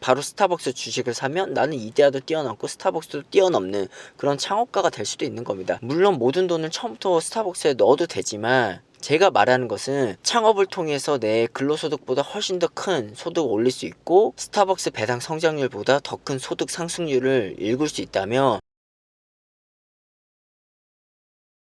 바로 스타벅스 주식을 사면 나는 이데아도 뛰어넘고 스타벅스도 뛰어넘는 그런 창업가가 될 수도 있는 겁니다. 물론 모든 돈을 처음부터 스타벅스에 넣어도 되지만 제가 말하는 것은 창업을 통해서 내 근로소득보다 훨씬 더 큰 소득을 올릴 수 있고 스타벅스 배당 성장률보다 더 큰 소득 상승률을 일굴 수 있다면.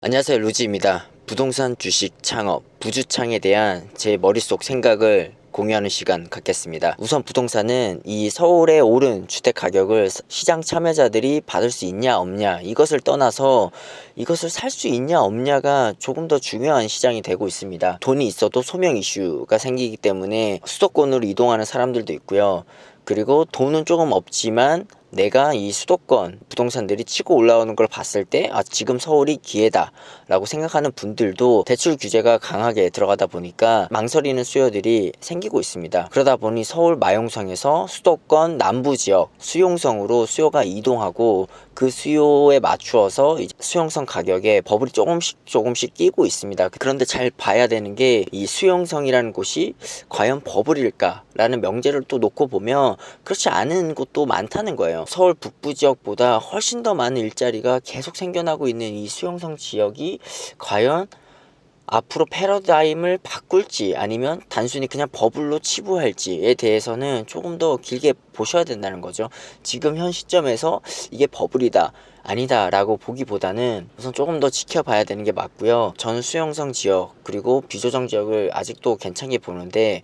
안녕하세요, 루지입니다. 부동산 주식 창업, 부주창에 대한 제 머릿속 생각을 공유하는 시간 갖겠습니다. 우선 부동산은 이 서울에 오른 주택 가격을 시장 참여자들이 받을 수 있냐 없냐 이것을 떠나서 이것을 살 수 있냐 없냐가 조금 더 중요한 시장이 되고 있습니다. 돈이 있어도 소명 이슈가 생기기 때문에 수도권으로 이동하는 사람들도 있고요. 그리고 돈은 조금 없지만 내가 이 수도권 부동산들이 치고 올라오는 걸 봤을 때 지금 서울이 기회다 라고 생각하는 분들도 대출 규제가 강하게 들어가다 보니까 망설이는 수요들이 생기고 있습니다. 그러다 보니 서울 마용성에서 수도권 남부지역 수용성으로 수요가 이동하고 그 수요에 맞추어서 수용성 가격에 버블이 조금씩 끼고 있습니다. 그런데 잘 봐야 되는 게 이 수용성이라는 곳이 과연 버블일까 라는 명제를 또 놓고 보면 그렇지 않은 곳도 많다는 거예요. 서울 북부 지역보다 훨씬 더 많은 일자리가 계속 생겨나고 있는 이 수용성 지역이 과연 앞으로 패러다임을 바꿀지 아니면 단순히 그냥 버블로 치부할지에 대해서는 조금 더 길게 보셔야 된다는 거죠. 지금 현 시점에서 이게 버블이다 아니다 라고 보기보다는 우선 조금 더 지켜봐야 되는 게 맞고요. 저는 수용성 지역 그리고 비조정 지역을 아직도 괜찮게 보는데,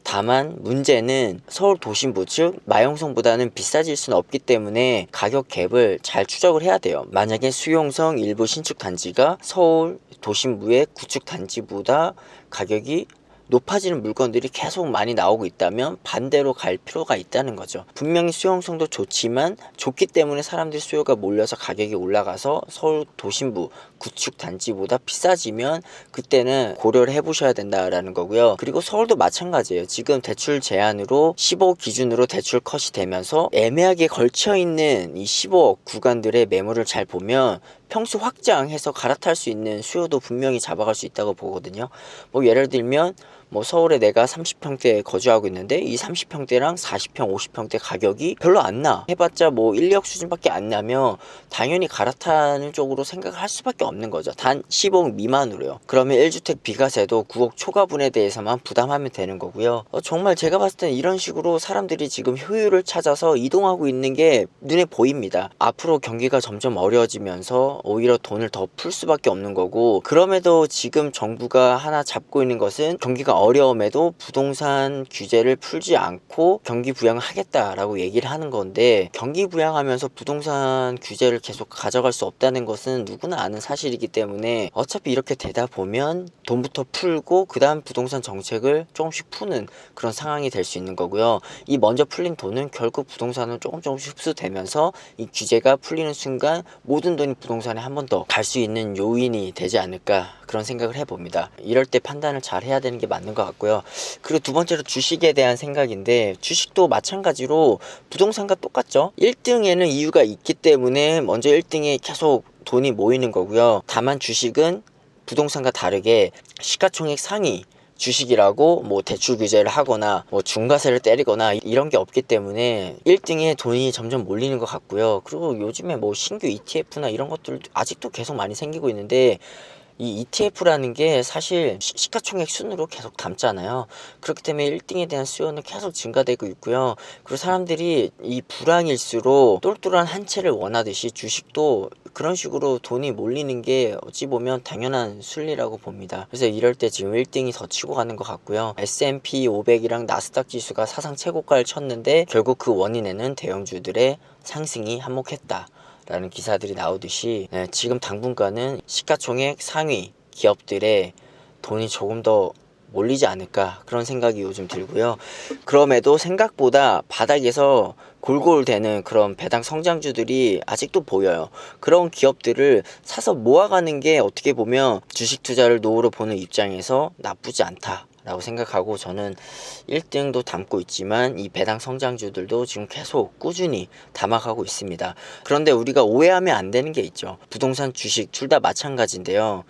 다만 문제는 서울 도심부 즉 마용성보다는 비싸질 수는 없기 때문에 가격 갭을 잘 추적을 해야 돼요. 만약에 수용성 일부 신축 단지가 서울 도심부의 구축 단지보다 가격이 높아지는 물건들이 계속 많이 나오고 있다면 반대로 갈 필요가 있다는 거죠. 분명히 수용성도 좋지만 좋기 때문에 사람들이 수요가 몰려서 가격이 올라가서 서울 도심부 구축 단지보다 비싸지면 그때는 고려를 해보셔야 된다라는 거고요. 그리고 서울도 마찬가지예요. 지금 대출 제한으로 15억 기준으로 대출 컷이 되면서 애매하게 걸쳐있는 이 15억 구간들의 매물을 잘 보면 평수 확장해서 갈아탈 수 있는 수요도 분명히 잡아갈 수 있다고 보거든요. 뭐 예를 들면 서울에 내가 30평대에 거주하고 있는데 이 30평대랑 40평, 50평대 가격이 별로 안 나. 해봤자 1, 2억 수준밖에 안 나면 당연히 갈아타는 쪽으로 생각을 할 수밖에 없는 거죠. 단 15억 미만으로요. 그러면 1주택 비과세도 9억 초과분에 대해서만 부담하면 되는 거고요. 정말 제가 봤을 때는 이런 식으로 사람들이 지금 효율을 찾아서 이동하고 있는 게 눈에 보입니다. 앞으로 경기가 점점 어려워지면서 오히려 돈을 더 풀 수밖에 없는 거고, 그럼에도 지금 정부가 하나 잡고 있는 것은 경기가 어려움에도 부동산 규제를 풀지 않고 경기 부양을 하겠다라고 얘기를 하는 건데, 경기 부양하면서 부동산 규제를 계속 가져갈 수 없다는 것은 누구나 아는 사실이기 때문에 어차피 이렇게 되다 보면 돈부터 풀고 그 다음 부동산 정책을 조금씩 푸는 그런 상황이 될 수 있는 거고요. 이 먼저 풀린 돈은 결국 부동산은 조금씩 흡수되면서 이 규제가 풀리는 순간 모든 돈이 부동산에 한 번 더 갈 수 있는 요인이 되지 않을까, 그런 생각을 해봅니다. 이럴 때 판단을 잘 해야 되는 게 맞는 것 같고요. 그리고 두 번째로 주식에 대한 생각인데, 주식도 마찬가지로 부동산과 똑같죠. 1등에는 이유가 있기 때문에 먼저 1등에 계속 돈이 모이는 거고요. 다만 주식은 부동산과 다르게 시가총액 상위 주식이라고 대출 규제를 하거나 중과세를 때리거나 이런 게 없기 때문에 1등에 돈이 점점 몰리는 것 같고요. 그리고 요즘에 신규 ETF나 이런 것들도 아직도 계속 많이 생기고 있는데, 이 ETF라는 게 사실 시가총액 순으로 계속 담잖아요. 그렇기 때문에 1등에 대한 수요는 계속 증가되고 있고요. 그리고 사람들이 이 불황일수록 똘똘한 한 채를 원하듯이 주식도 그런 식으로 돈이 몰리는 게 어찌 보면 당연한 순리라고 봅니다. 그래서 이럴 때 지금 1등이 더 치고 가는 것 같고요. S&P 500이랑 나스닥 지수가 사상 최고가를 쳤는데 결국 그 원인에는 대형주들의 상승이 한몫했다 라는 기사들이 나오듯이, 지금 당분간은 시가총액 상위 기업들의 돈이 조금 더 몰리지 않을까, 그런 생각이 요즘 들고요. 그럼에도 생각보다 바닥에서 골골대는 그런 배당 성장주들이 아직도 보여요. 그런 기업들을 사서 모아가는 게 어떻게 보면 주식 투자를 노후로 보는 입장에서 나쁘지 않다 라고 생각하고, 저는 1등도 담고 있지만 이 배당 성장주들도 지금 계속 꾸준히 담아가고 있습니다. 그런데 우리가 오해하면 안 되는 게 있죠. 부동산, 주식 둘 다 마찬가지인데요.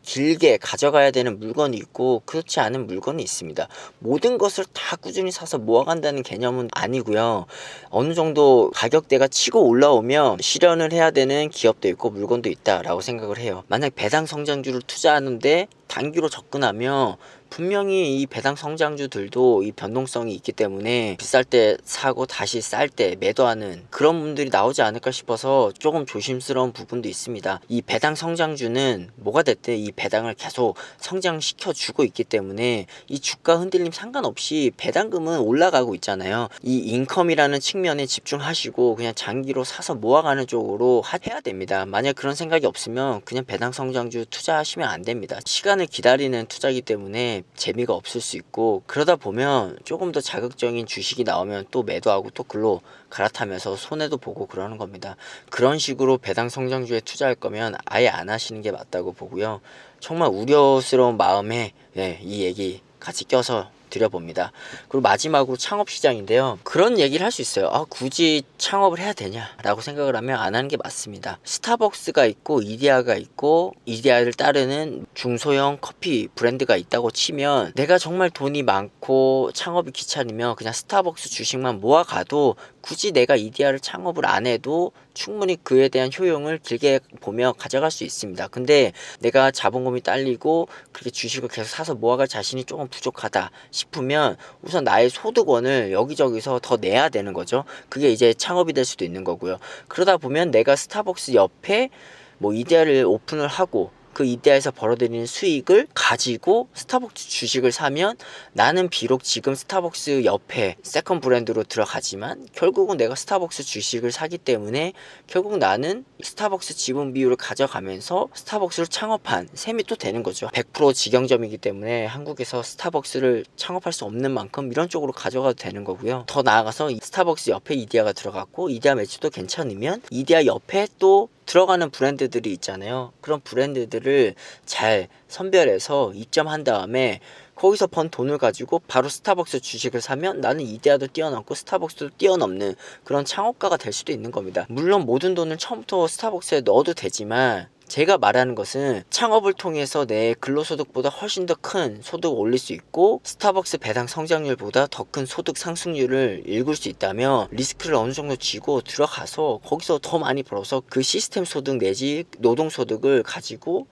길게 가져가야 되는 물건이 있고 그렇지 않은 물건이 있습니다. 모든 것을 다 꾸준히 사서 모아간다는 개념은 아니고요. 어느 정도 가격대가 치고 올라오면 실현을 해야 되는 기업도 있고 물건도 있다라고 생각을 해요. 만약 배당 성장주를 투자하는데 단기로 접근하면 분명히 이 배당 성장주들도 이 변동성이 있기 때문에 비쌀 때 사고 다시 쌀 때 매도하는 그런 분들이 나오지 않을까 싶어서 조금 조심스러운 부분도 있습니다. 이 배당 성장주는 뭐가 됐든 이 배당을 계속 성장시켜 주고 있기 때문에 이 주가 흔들림 상관없이 배당금은 올라가고 있잖아요. 이 인컴이라는 측면에 집중하시고 그냥 장기로 사서 모아가는 쪽으로 해야 됩니다. 만약 그런 생각이 없으면 그냥 배당 성장주 투자하시면 안 됩니다. 시간을 기다리는 투자이기 때문에 재미가 없을 수 있고, 그러다 보면 조금 더 자극적인 주식이 나오면 또 매도하고 또 글로 갈아타면서 손해도 보고 그러는 겁니다. 그런 식으로 배당 성장주에 투자할 거면 아예 안 하시는 게 맞다고 보고요. 정말 우려스러운 마음에 이 얘기 같이 껴서 드려봅니다. 그리고 마지막으로 창업시장인데요. 그런 얘기를 할 수 있어요. 굳이 창업을 해야 되냐 라고 생각을 하면 안 하는 게 맞습니다. 스타벅스가 있고 이디야가 있고 이디야를 따르는 중소형 커피 브랜드가 있다고 치면 내가 정말 돈이 많고 창업이 귀찮으면 그냥 스타벅스 주식만 모아가도 굳이 내가 이디야를 창업을 안 해도 충분히 그에 대한 효용을 길게 보며 가져갈 수 있습니다. 근데 내가 자본금이 딸리고 그렇게 주식을 계속 사서 모아갈 자신이 조금 부족하다 싶으면 우선 나의 소득원을 여기저기서 더 내야 되는 거죠. 그게 이제 창업이 될 수도 있는 거고요. 그러다 보면 내가 스타벅스 옆에 뭐 이디야를 오픈을 하고 그 이디야에서 벌어들이는 수익을 가지고 스타벅스 주식을 사면 나는 비록 지금 스타벅스 옆에 세컨 브랜드로 들어가지만 결국은 내가 스타벅스 주식을 사기 때문에 결국 나는 스타벅스 지분 비율을 가져가면서 스타벅스를 창업한 셈이 또 되는 거죠. 100% 직영점이기 때문에 한국에서 스타벅스를 창업할 수 없는 만큼 이런 쪽으로 가져가도 되는 거고요. 더 나아가서 스타벅스 옆에 이디야가 들어갔고 이디야 매출도 괜찮으면 이디야 옆에 또 들어가는 브랜드들이 있잖아요. 그런 브랜드들을 잘 선별해서 입점한 다음에 거기서 번 돈을 가지고 바로 스타벅스 주식을 사면 나는 이디야도 뛰어넘고 스타벅스도 뛰어넘는 그런 창업가가 될 수도 있는 겁니다. 물론 모든 돈을 처음부터 스타벅스에 넣어도 되지만 제가 말하는 것은 창업을 통해서 내 근로소득보다 훨씬 더 큰 소득을 올릴 수 있고 스타벅스 배당 성장률보다 더 큰 소득 상승률을 일굴 수 있다면 리스크를 어느 정도 쥐고 들어가서 거기서 더 많이 벌어서 그 시스템 소득 내지 노동 소득을 가지고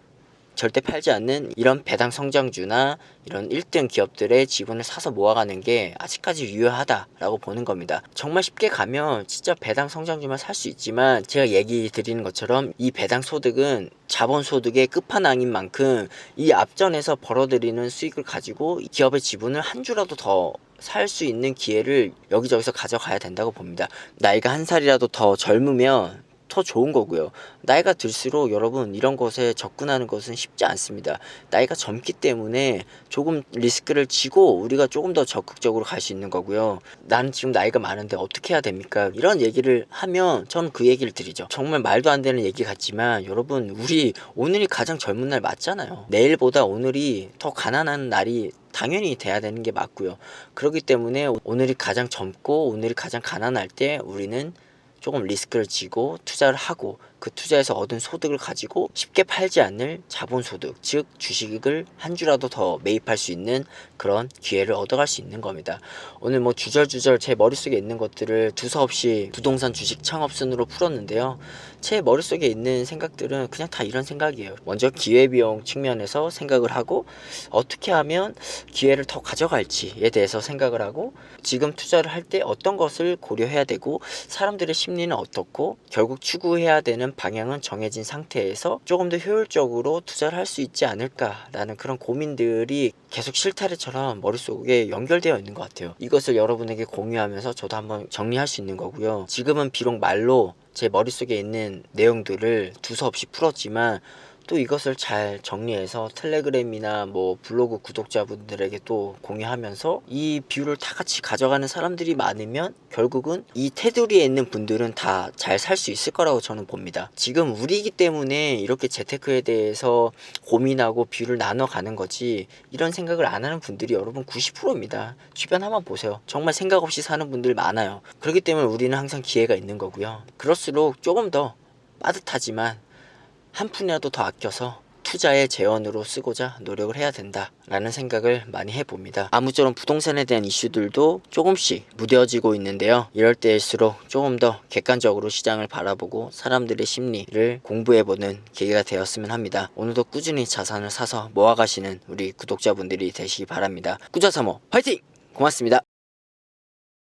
절대 팔지 않는 이런 배당 성장주나 이런 1등 기업들의 지분을 사서 모아가는 게 아직까지 유효하다라고 보는 겁니다. 정말 쉽게 가면 진짜 배당 성장주만 살 수 있지만 제가 얘기 드리는 것처럼 이 배당 소득은 자본 소득의 끝판왕인 만큼 이 앞전에서 벌어들이는 수익을 가지고 이 기업의 지분을 한 주라도 더 살 수 있는 기회를 여기저기서 가져가야 된다고 봅니다. 나이가 한 살이라도 더 젊으면 더 좋은 거고요. 나이가 들수록 여러분 이런 것에 접근하는 것은 쉽지 않습니다. 나이가 젊기 때문에 조금 리스크를 지고 우리가 조금 더 적극적으로 갈 수 있는 거고요. 나는 지금 나이가 많은데 어떻게 해야 됩니까? 이런 얘기를 하면 저는 그 얘기를 드리죠. 정말 말도 안 되는 얘기 같지만 여러분 우리 오늘이 가장 젊은 날 맞잖아요. 내일보다 오늘이 더 가난한 날이 당연히 돼야 되는 게 맞고요. 그렇기 때문에 오늘이 가장 젊고 오늘이 가장 가난할 때 우리는 조금 리스크를 지고 투자를 하고 그 투자에서 얻은 소득을 가지고 쉽게 팔지 않을 자본소득, 즉 주식을 한 주라도 더 매입할 수 있는 그런 기회를 얻어갈 수 있는 겁니다. 오늘 뭐 주절주절 제 머릿속에 있는 것들을 두서없이 부동산 주식 창업 순으로 풀었는데요. 제 머릿속에 있는 생각들은 그냥 다 이런 생각이에요. 먼저 기회비용 측면에서 생각을 하고 어떻게 하면 기회를 더 가져갈지에 대해서 생각을 하고 지금 투자를 할 때 어떤 것을 고려해야 되고 사람들의 심리는 어떻고 결국 추구해야 되는 방향은 정해진 상태에서 조금 더 효율적으로 투자를 할 수 있지 않을까라는 그런 고민들이 계속 실타래처럼 머릿속에 연결되어 있는 것 같아요. 이것을 여러분에게 공유하면서 저도 한번 정리할 수 있는 거고요. 지금은 비록 말로 제 머릿속에 있는 내용들을 두서없이 풀었지만 또 이것을 잘 정리해서 텔레그램이나 뭐 블로그 구독자분들에게 또 공유하면서 이 뷰를 다 같이 가져가는 사람들이 많으면 결국은 이 테두리에 있는 분들은 다 잘 살 수 있을 거라고 저는 봅니다. 지금 우리이기 때문에 이렇게 재테크에 대해서 고민하고 뷰를 나눠가는 거지 이런 생각을 안 하는 분들이 여러분 90%입니다. 주변 한번 보세요. 정말 생각 없이 사는 분들 많아요. 그렇기 때문에 우리는 항상 기회가 있는 거고요. 그럴수록 조금 더 빠듯하지만 한 푼이라도 더 아껴서 투자의 재원으로 쓰고자 노력을 해야 된다라는 생각을 많이 해봅니다. 아무쪼록 부동산에 대한 이슈들도 조금씩 무뎌지고 있는데요. 이럴 때일수록 조금 더 객관적으로 시장을 바라보고 사람들의 심리를 공부해보는 계기가 되었으면 합니다. 오늘도 꾸준히 자산을 사서 모아가시는 우리 구독자분들이 되시기 바랍니다. 꾸자사모 화이팅! 고맙습니다.